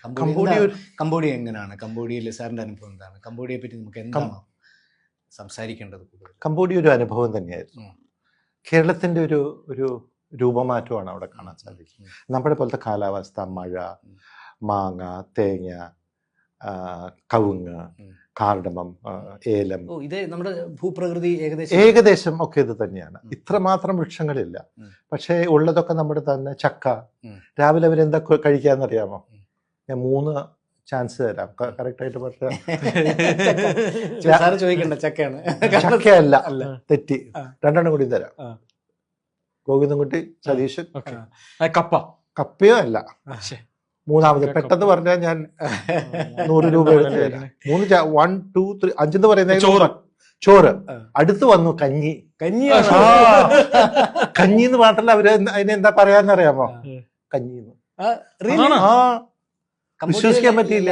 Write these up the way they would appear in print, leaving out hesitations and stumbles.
Cambodia എങ്ങനെയാണ്? കംബോഡിയയിൽ സാറിൻ്റെ അനുഭവം എന്താണ്? കംബോഡിയയെ പറ്റി നമുക്ക് എന്താണ് സംസാരിക്കേണ്ടത്? കംബോഡിയ ഒരു അനുഭവം തന്നെയായിരുന്നു. കേരളത്തിൻ്റെ ഒരു രൂപമാറ്റമാണ് അവിടെ കാണാൻ സാധിക്കും. നമ്മുടെ പോലത്തെ കാലാവസ്ഥ, മഴ, മാങ്ങ, തേങ്ങ, കവുങ്ങ്, കാർഡമം, ഏലം, ഇത് നമ്മുടെ ഭൂപ്രകൃതി ഏകദേശം ഒക്കെ ഇത് തന്നെയാണ്. ഇത്രമാത്രം വൃക്ഷങ്ങളില്ല. പക്ഷേ ഉള്ളതൊക്കെ നമ്മുടെ തന്നെ. ചക്ക, രാവിലെ അവരെന്താ കഴിക്കാന്നറിയാമോ? ഞാൻ 3 ചാൻസ് തരാം, കറക്റ്റ് ആയിട്ട് പറഞ്ഞാൽ. ചക്കയല്ല, തെറ്റി. 2 കൂടി തരാം. ഗോവിന്ദൻകുട്ടി, സതീശൻ. കപ്പയോ അല്ല. 3ാമത് പെട്ടെന്ന് പറഞ്ഞാൽ ഞാൻ 100 രൂപ എടുത്ത് തരാം. 1 2 3 5 പറയുന്നത് ചോറ്. അടുത്ത് വന്നു കഞ്ഞി. കഞ്ഞി എന്ന് മാത്രമല്ല, അവര് അതിനെന്താ പറയാന്നറിയാമോ? കഞ്ഞിന്ന്. വിശ്വസിക്കാൻ പറ്റിയില്ല.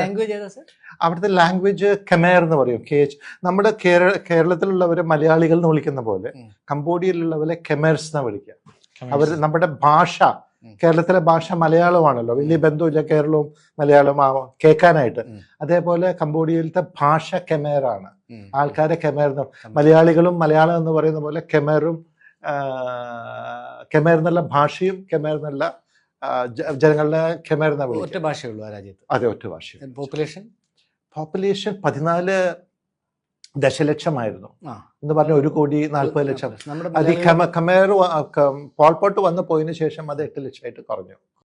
അവിടുത്തെ ലാംഗ്വേജ് കെമേർ എന്ന് പറയും. നമ്മുടെ കേരളത്തിലുള്ളവരെ മലയാളികൾ എന്ന് വിളിക്കുന്ന പോലെ കംബോഡിയയിലുള്ളവരെ കെമേഴ്സ് എന്നാ വിളിക്കുക. അവർ നമ്മുടെ ഭാഷ, കേരളത്തിലെ ഭാഷ മലയാളമാണല്ലോ, വലിയ ബന്ധമില്ല കേരളവും മലയാളവും കേൾക്കാനായിട്ട്. അതേപോലെ കംബോഡിയയിലത്തെ ഭാഷ കെമേറാണ്. ആൾക്കാരെ കെമേർ, മലയാളികളും മലയാളം എന്ന് പറയുന്ന പോലെ കെമേർ എന്നുള്ള ഭാഷയും കെമേർ എന്നുള്ള ജനങ്ങളുടെ കെമേർ എന്ന ഒറ്റ ഭാഷയുള്ളൂ ആ രാജ്യത്ത്. അതെ, ഒറ്റ ഭാഷ. പോപ്പുലേഷൻ 14 ദശലക്ഷമായിരുന്നു എന്ന് പറഞ്ഞ 1,40,00,000. അത് കമേർ പോൾപോട്ട് വന്നു പോയതിനു ശേഷം അത് 8 ലക്ഷമായിട്ട് കുറഞ്ഞു.